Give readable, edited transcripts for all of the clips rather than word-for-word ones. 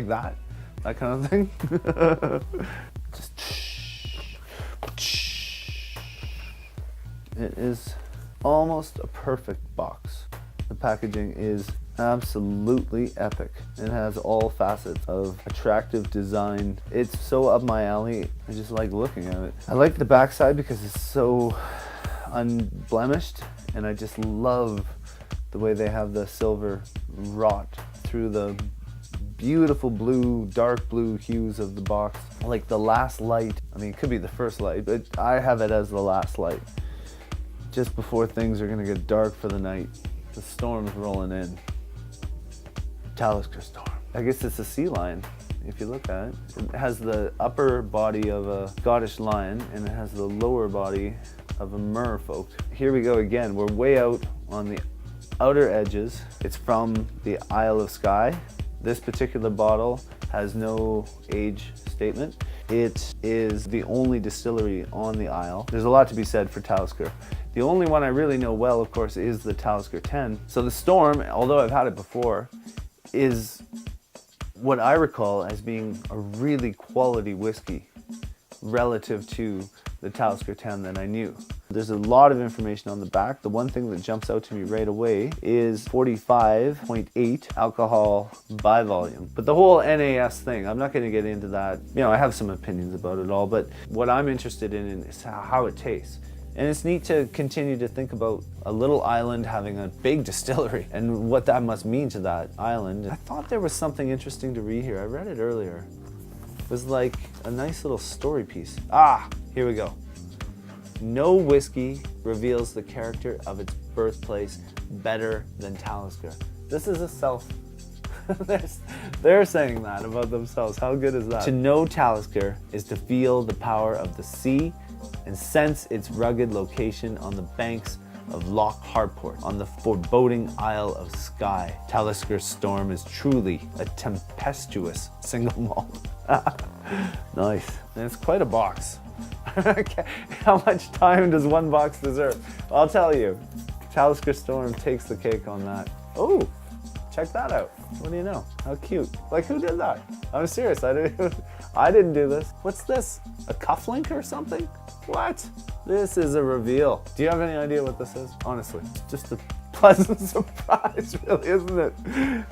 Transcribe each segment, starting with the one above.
like that kind of thing. Just it is almost a perfect box. The packaging is absolutely epic. It has all facets of attractive design. It's so up my alley. I just like looking at it. I like the backside because it's so unblemished, and I just love the way they have the silver wrought through the beautiful blue, dark blue hues of the box. Like the last light, I mean, it could be the first light, but I have it as the last light. Just before things are gonna get dark for the night, the storm's rolling in. Talisker storm. I guess it's a sea lion, if you look at it. It has the upper body of a Scottish lion, and it has the lower body of a merfolk. Here we go again. We're way out on the outer edges. It's from the Isle of Skye. This particular bottle has no age statement. It is the only distillery on the Isle. There's a lot to be said for Talisker. The only one I really know well, of course, is the Talisker 10. So the Storm, although I've had it before, is what I recall as being a really quality whiskey relative to the Talisker 10 that I knew. There's a lot of information on the back. The one thing that jumps out to me right away is 45.8 alcohol by volume. But the whole NAS thing, I'm not going to get into that. You know, I have some opinions about it all, but what I'm interested in is how it tastes. And it's neat to continue to think about a little island having a big distillery and what that must mean to that island. I thought there was something interesting to read here. I read it earlier. It was like a nice little story piece. Ah, here we go. No whiskey reveals the character of its birthplace better than Talisker. This is a self. They're saying that about themselves. How good is that? To know Talisker is to feel the power of the sea and sense its rugged location on the banks of Loch Harport on the foreboding Isle of Skye. Talisker Storm is truly a tempestuous single malt. Nice. And it's quite a box. How much time does one box deserve? I'll tell you. Talisker Storm takes the cake on that. Oh, check that out. What do you know? How cute. Like, who did that? I'm serious. I didn't do this. What's this? A cufflink or something? What? This is a reveal. Do you have any idea what this is? Honestly, it's just a pleasant surprise, really, isn't it?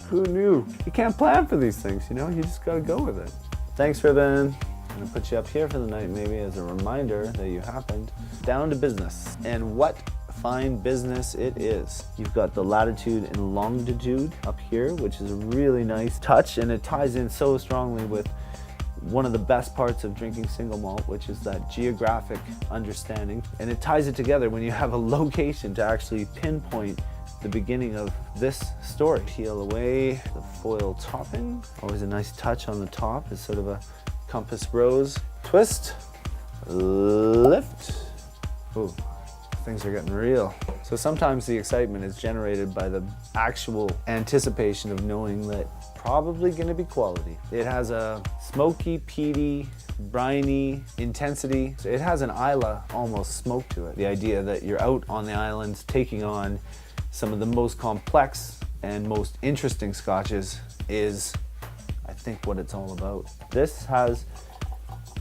Who knew? You can't plan for these things, you know? You just gotta go with it. Thanks for then. I'm gonna put you up here for the night, maybe as a reminder that you happened. Down to business. And what fine business it is. You've got the latitude and longitude up here, which is a really nice touch, and it ties in so strongly with one of the best parts of drinking single malt, which is that geographic understanding. And it ties it together when you have a location to actually pinpoint the beginning of this story. Peel away the foil topping. Always a nice touch on the top. It's sort of a compass rose. Twist, lift. Ooh, things are getting real. So sometimes the excitement is generated by the actual anticipation of knowing that probably gonna be quality. It has a smoky, peaty, briny intensity. It has an Isla almost smoke to it. The idea that you're out on the islands taking on some of the most complex and most interesting scotches is, I think, what it's all about. This has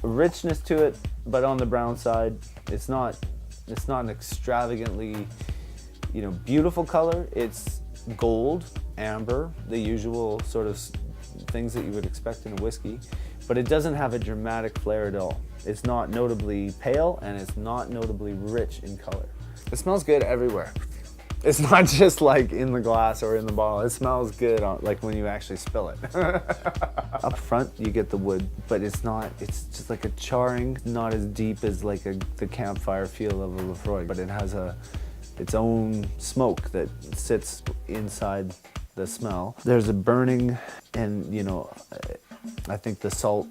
a richness to it, but on the brown side. It's not an extravagantly, you know, beautiful color. It's gold, amber, the usual sort of things that you would expect in a whiskey, but it doesn't have a dramatic flair at all. It's not notably pale, and it's not notably rich in color. It smells good everywhere. It's not just like in the glass or in the bottle. It smells good like when you actually spill it. Up front, you get the wood, but it's just like a charring, not as deep as like the campfire feel of a Lefroy, but it has its own smoke that sits inside the smell. There's a burning, and you know, I think the salt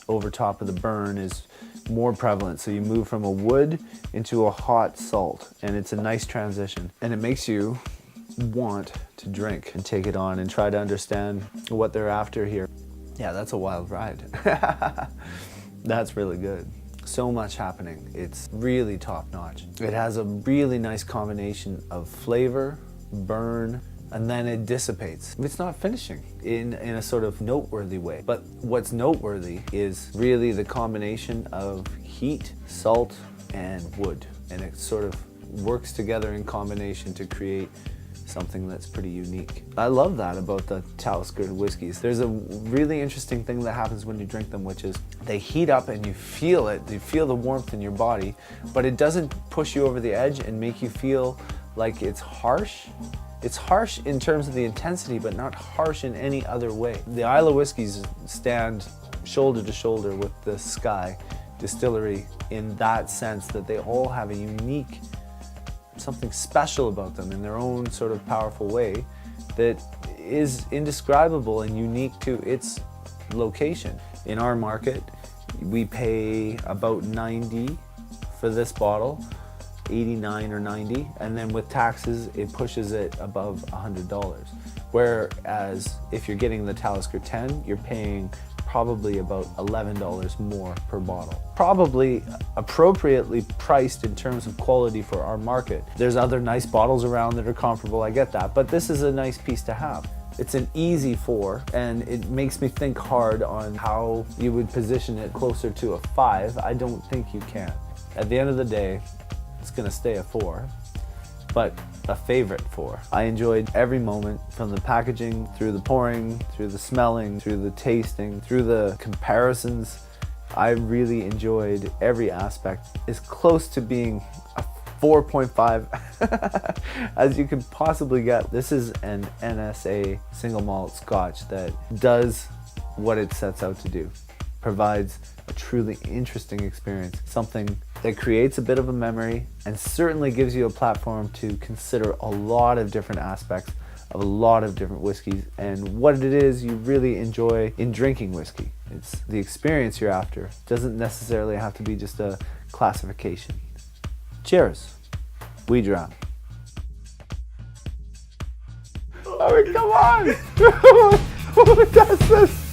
over top of the burn is more prevalent. So you move from a wood into a hot salt, and it's a nice transition. And it makes you want to drink and take it on and try to understand what they're after here. Yeah, that's a wild ride. That's really good. So much happening. It's really top notch. It has a really nice combination of flavor, burn, and then it dissipates. It's not finishing in a sort of noteworthy way. But what's noteworthy is really the combination of heat, salt, and wood. And it sort of works together in combination to create something that's pretty unique. I love that about the Talisker whiskeys. There's a really interesting thing that happens when you drink them, which is they heat up and you feel it. You feel the warmth in your body, but it doesn't push you over the edge and make you feel like it's harsh. It's harsh in terms of the intensity, but not harsh in any other way. The Islay whiskeys stand shoulder to shoulder with the Skye distillery in that sense that they all have a unique, something special about them in their own sort of powerful way that is indescribable and unique to its location. In our market, we pay about 90 for this bottle, 89 or 90, and then with taxes it pushes it above $100. Whereas if you're getting the Talisker 10, you're paying probably about $11 more per bottle. Probably appropriately priced in terms of quality for our market. There's other nice bottles around that are comparable, I get that, but this is a nice piece to have. It's an easy 4, and it makes me think hard on how you would position it closer to a 5. I don't think you can. At the end of the day, it's gonna stay a 4, but a favorite 4. I enjoyed every moment, from the packaging, through the pouring, through the smelling, through the tasting, through the comparisons. I really enjoyed every aspect, as close to being a 4.5 as you could possibly get. This is an NSA single malt Scotch that does what it sets out to do. Provides a truly interesting experience, something that creates a bit of a memory and certainly gives you a platform to consider a lot of different aspects of a lot of different whiskeys and what it is you really enjoy in drinking whiskey. It's the experience you're after. It doesn't necessarily have to be just a classification. Cheers. Wee Dram. I mean, come on! That's this.